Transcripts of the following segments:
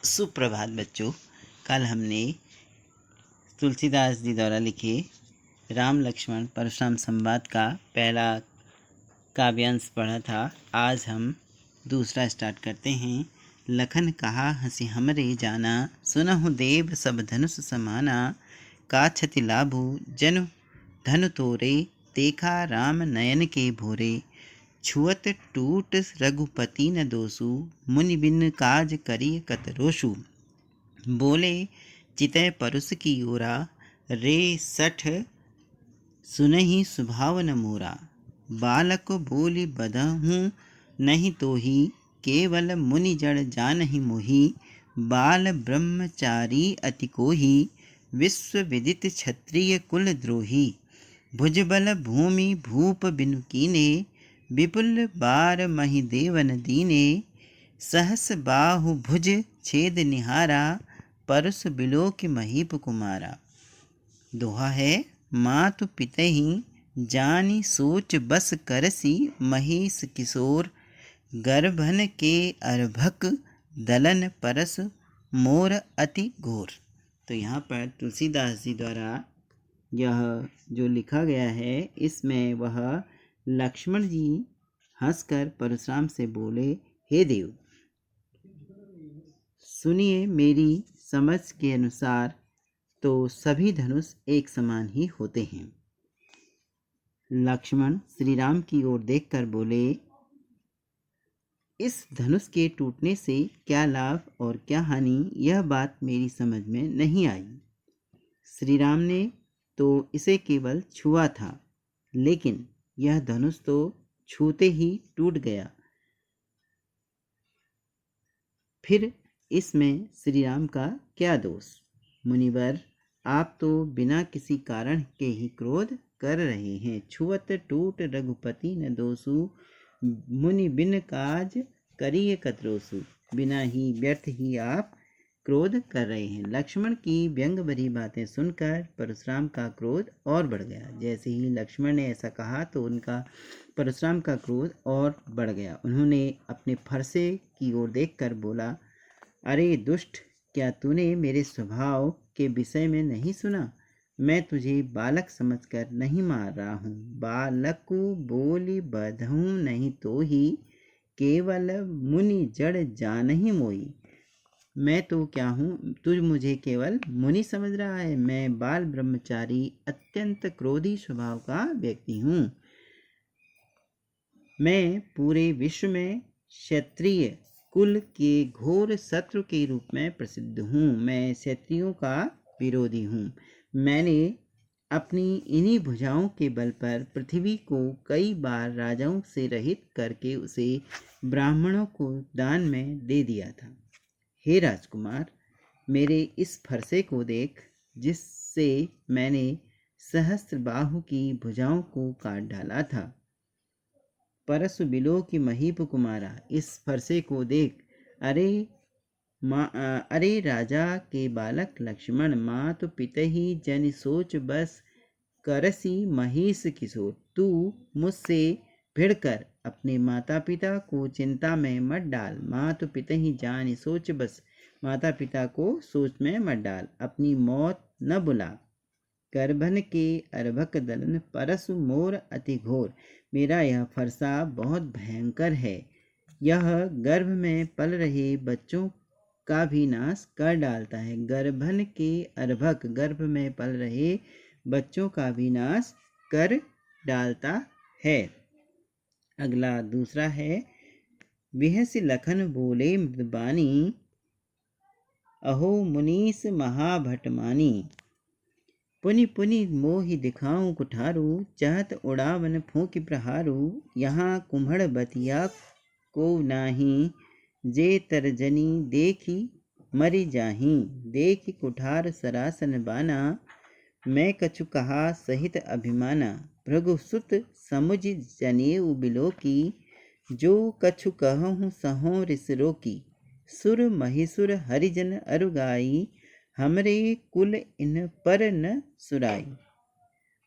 सुप्रभात बच्चों। कल हमने तुलसीदास जी द्वारा लिखे राम लक्ष्मण परशुराम संवाद का पहला काव्यांश पढ़ा था। आज हम दूसरा स्टार्ट करते हैं। लखन कहा हंसी हमरे जाना, सुनहु देव सब धनुष समाना। का क्षति लाभु जनु धनु तोरे, देखा राम नयन के भोरे। छुअत टूट रघुपति न दोषु, मुनि बिन काज करी कत रोषु। बोले चितय परुष की ओरा, रे सठ सुनहि सुभाव न मोरा। बालक बोली बधहूँ नहीं तोहि, केवल मुनि जड़ जानहि मोहि। बाल ब्रह्मचारी अति कोहि, विश्व विदित क्षत्रिय कुल द्रोही। भुजबल भूमि भूप बिनु कीने, विपुल बार महि देवन दीने। सहस बाहु भुज छेद निहारा, परस बिलोक महीप कुमारा। दोहा है मातु पितहि जानी सोच बस करसी, महेश किशोर गर्भन के अर्भक दलन परस मोर अति घोर। तो यहाँ पर तुलसीदास जी द्वारा यह जो लिखा गया है, इसमें वह लक्ष्मण जी हंसकर परशुराम से बोले, हे देव, सुनिए, मेरी समझ के अनुसार तो सभी धनुष एक समान ही होते हैं। लक्ष्मण श्री राम की ओर देखकर बोले, इस धनुष के टूटने से क्या लाभ और क्या हानि, यह बात मेरी समझ में नहीं आई। श्री राम ने तो इसे केवल छुआ था, लेकिन यह धनुष तो छूते ही टूट गया। फिर इसमें श्री राम का क्या दोष? मुनिवर, आप तो बिना किसी कारण के ही क्रोध कर रहे हैं। छुअत टूट रघुपति न दोषु, मुनि बिन काज करिए कतरोसु। बिना ही व्यर्थ ही आप क्रोध कर रहे हैं। लक्ष्मण की व्यंग भरी बातें सुनकर परशुराम का क्रोध और बढ़ गया। जैसे ही लक्ष्मण ने ऐसा कहा तो उनका परशुराम का क्रोध और बढ़ गया। उन्होंने अपने फरसे की ओर देखकर बोला, अरे दुष्ट, क्या तूने मेरे स्वभाव के विषय में नहीं सुना? मैं तुझे बालक समझकर नहीं मार रहा हूँ। बालक बोली बधहूँ नहीं तोहि, केवल मुनि जड़ जानहि मोहि। मैं तो क्या हूँ, तुझ मुझे केवल मुनि समझ रहा है। मैं बाल ब्रह्मचारी अत्यंत क्रोधी स्वभाव का व्यक्ति हूँ। मैं पूरे विश्व में क्षत्रिय कुल के घोर शत्रु के रूप में प्रसिद्ध हूँ। मैं क्षत्रियों का विरोधी हूँ। मैंने अपनी इन्हीं भुजाओं के बल पर पृथ्वी को कई बार राजाओं से रहित करके उसे ब्राह्मणों को दान में दे दिया था। हे राजकुमार, मेरे इस फरसे को देख, जिससे मैंने सहस्त्र बाहु की भुजाओं को काट डाला था। परसु बिलो की महीप कुमारा, इस फरसे को देख। अरे राजा के बालक लक्ष्मण, मातु पितहि जन सोच बस करसी महेश किशोर। तू मुझसे भिड़कर अपने माता पिता को चिंता में मत डाल। मातु पितहि जान सोच बस, माता पिता को सोच में मत डाल। अपनी मौत न बुला। गर्भन के अर्भक दलन परसु मोर अति घोर। मेरा यह फरसा बहुत भयंकर है। यह गर्भ में पल रहे बच्चों का भी नाश कर डालता है। गर्भन के अर्भक, गर्भ में पल रहे बच्चों का भी नाश कर डालता है। अगला दूसरा है, बिहसि लखन बोले मृदबानी, अहो मुनीस महाभटमानी। पुनि पुनि मोहि दिखाऊं कुठारू, चहत उड़ावन फूंकि प्रहारू। यहाँ कुम्हड़ बतिया को नाही, जे तरजनी देखी मरि जाही। देखि कुठार सरासन बाना, मैं कछु कहा सहित अभिमाना। भृगुसुत समुझ जनेऊ बिलोकी, जो कछु कहूँ सहों रिस रोकी। सुर महिसुर हरिजन अरुगाई, हमरे कुल इन पर न सुराई।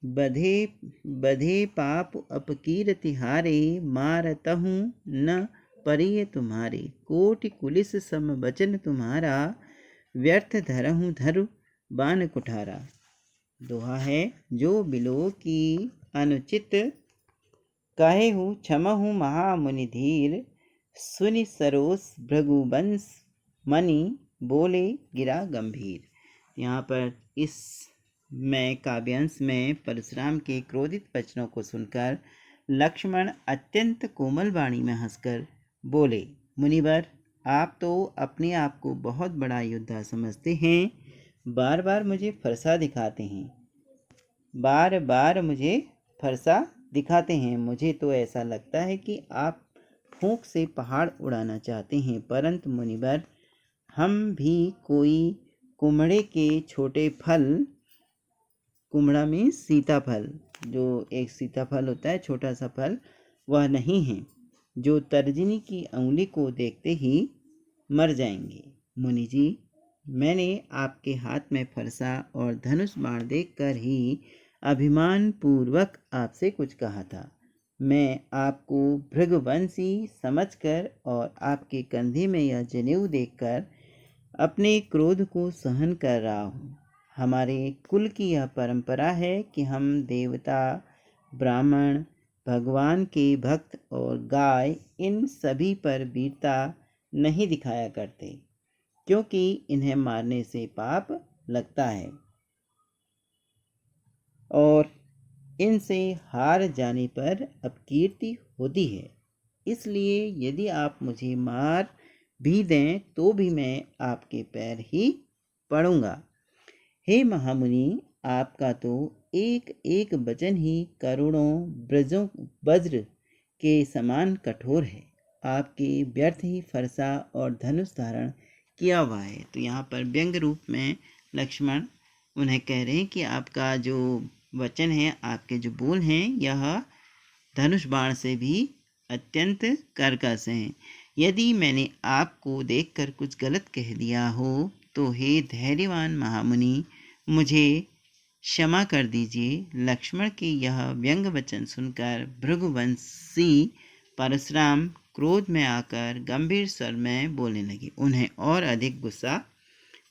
बधे पाप अपकीर्ति हारे, मारतहूँ न परिय तुम्हारे, कोटि कुलिस सम वचन तुम्हारा, व्यर्थ धरहूँ धरु बान कुठारा। दोहा है, जो बिलो की अनुचित कहे हूँ क्षमहु महामुनि धीर, सुनि सरोस भृगुवंश मणि, बोले गिरा गंभीर। यहाँ पर इस में काव्यांश में परशुराम के क्रोधित वचनों को सुनकर लक्ष्मण अत्यंत कोमल वाणी में हंसकर बोले, मुनिवर, आप तो अपने आप को बहुत बड़ा योद्धा समझते हैं, बार बार मुझे फरसा दिखाते हैं, बार बार मुझे फरसा दिखाते हैं। मुझे तो ऐसा लगता है कि आप फूंक से पहाड़ उड़ाना चाहते हैं, परंतु मुनिवर, हम भी कोई कुमड़े के छोटे फल, कुमड़ा में सीताफल, जो एक सीताफल होता है छोटा सा फल, वह नहीं है जो तर्जनी की अंगुली को देखते ही मर जाएंगे। मुनि जी, मैंने आपके हाथ में फरसा और धनुष बाण देखकर ही अभिमान पूर्वक आपसे कुछ कहा था। मैं आपको भृगुवंशी समझकर और आपके कंधे में यह जनेऊ देखकर अपने क्रोध को सहन कर रहा हूँ। हमारे कुल की यह परंपरा है कि हम देवता, ब्राह्मण, भगवान के भक्त और गाय, इन सभी पर वीरता नहीं दिखाया करते, क्योंकि इन्हें मारने से पाप लगता है और इनसे हार जाने पर अपकीर्ति होती है। इसलिए यदि आप मुझे मार भी दें तो भी मैं आपके पैर ही पड़ूंगा। हे महामुनि, आपका तो एक एक वचन ही करोड़ों ब्रजों वज्र के समान कठोर है। आपके व्यर्थ ही फरसा और धनुष धारण किया हुआ है। तो यहाँ पर व्यंग रूप में लक्ष्मण उन्हें कह रहे हैं कि आपका जो वचन है, आपके जो बोल हैं, यह धनुष बाण से भी अत्यंत कर्कश हैं। यदि मैंने आपको देखकर कुछ गलत कह दिया हो तो हे धैर्यवान महामुनि, मुझे क्षमा कर दीजिए। लक्ष्मण के यह व्यंग वचन सुनकर भृगुवंशी परशुराम क्रोध में आकर गंभीर स्वर में बोलने लगे। उन्हें और अधिक गुस्सा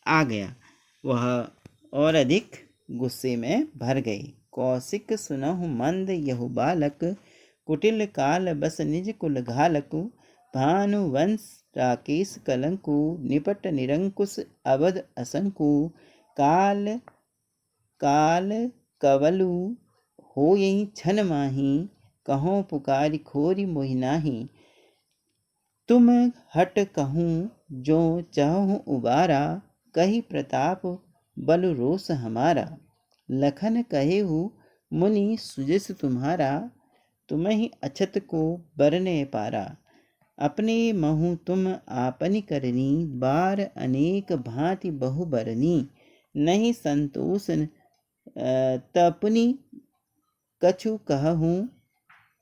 आ गया, वह और अधिक गुस्से में भर गई। कौशिक सुनहु मंद यहु बालक, कुटिल काल बस निज कुल घालक, भानुवंश राकेश कलंकु, निपट निरंकुश अवध असंकु, काल काल कवलु हो यही छन माही, कहो पुकारी खोरी मोहि नाही, तुम हट कहूँ जो चाहूँ उबारा, कही प्रताप बल रोष हमारा, लखन कहे हूँ मुनि सुजस तुम्हारा, तुम ही अछत को बरने पारा, अपने महु तुम आपनी करनी, बार अनेक भांति बहु बरनी, नहीं संतोष तपनी कछु कहूँ,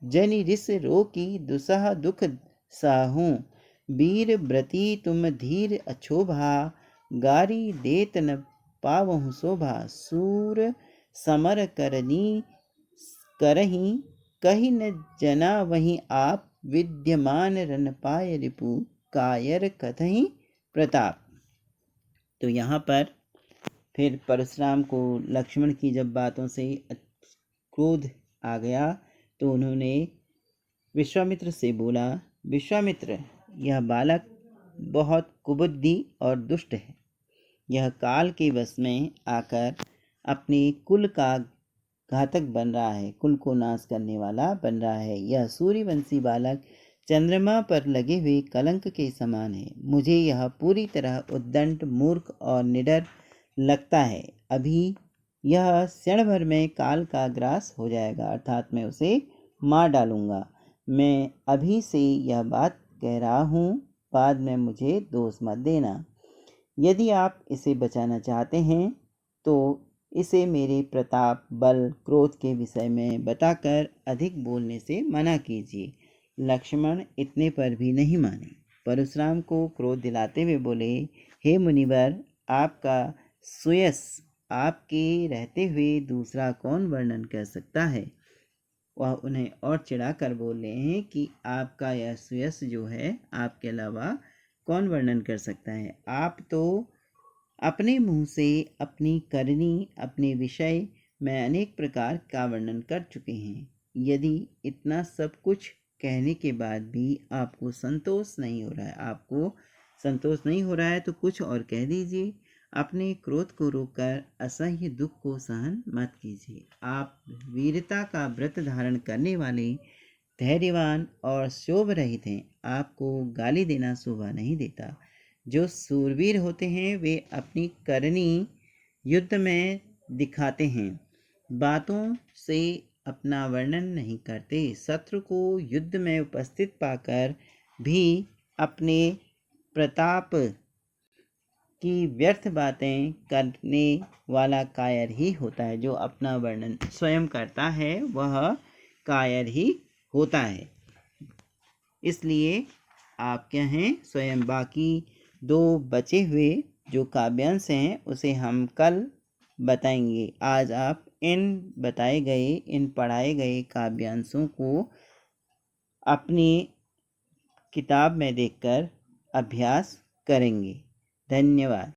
जनि रिस रोकी दुसह दुख साहूँ, वीर व्रती तुम धीर अछोभा, गारी देत न पावहु शोभा, सूर समर करनी करही, कही न जना वहीं आप, विद्यमान रन पाय रिपु, कायर कथहि प्रताप। तो यहाँ पर फिर परशुराम को लक्ष्मण की जब बातों से क्रोध आ गया तो उन्होंने विश्वामित्र से बोला, विश्वामित्र, यह बालक बहुत कुबुद्धि और दुष्ट है। यह काल के वश में आकर अपने कुल का घातक बन रहा है, कुल को नाश करने वाला बन रहा है। यह सूर्यवंशी बालक चंद्रमा पर लगे हुए कलंक के समान है। मुझे यह पूरी तरह उद्दंड, मूर्ख और निडर लगता है। अभी यह क्षण भर में काल का ग्रास हो जाएगा, अर्थात मैं उसे मार डालूंगा। मैं अभी से यह बात कह रहा हूँ, बाद में मुझे दोष मत देना। यदि आप इसे बचाना चाहते हैं तो इसे मेरे प्रताप, बल, क्रोध के विषय में बताकर अधिक बोलने से मना कीजिए। लक्ष्मण इतने पर भी नहीं माने। परशुराम को क्रोध दिलाते हुए बोले, हे मुनिवर, आपका सुयश आपके रहते हुए दूसरा कौन वर्णन कर सकता है। वह उन्हें और चिढ़ाकर बोल रहे हैं कि आपका यह सुयश जो है आपके अलावा कौन वर्णन कर सकता है। आप तो अपने मुंह से अपनी करनी, अपने विषय में अनेक प्रकार का वर्णन कर चुके हैं। यदि इतना सब कुछ कहने के बाद भी आपको संतोष नहीं हो रहा है, तो कुछ और कह दीजिए। अपने क्रोध को रोककर असह्य दुख को सहन मत कीजिए। आप वीरता का व्रत धारण करने वाले, धैर्यवान और शोभ रहित हैं। आपको गाली देना शोभा नहीं देता। जो सूरवीर होते हैं वे अपनी करनी युद्ध में दिखाते हैं, बातों से अपना वर्णन नहीं करते। शत्रु को युद्ध में उपस्थित पाकर भी अपने प्रताप की व्यर्थ बातें करने वाला कायर ही होता है। जो अपना वर्णन स्वयं करता है वह कायर ही होता है। इसलिए आप क्या हैं स्वयं। बाकी दो बचे हुए जो काव्यांश हैं उसे हम कल बताएंगे। आज आप इन पढ़ाए गए काव्यांशों को अपनी किताब में देखकर अभ्यास करेंगे। धन्यवाद।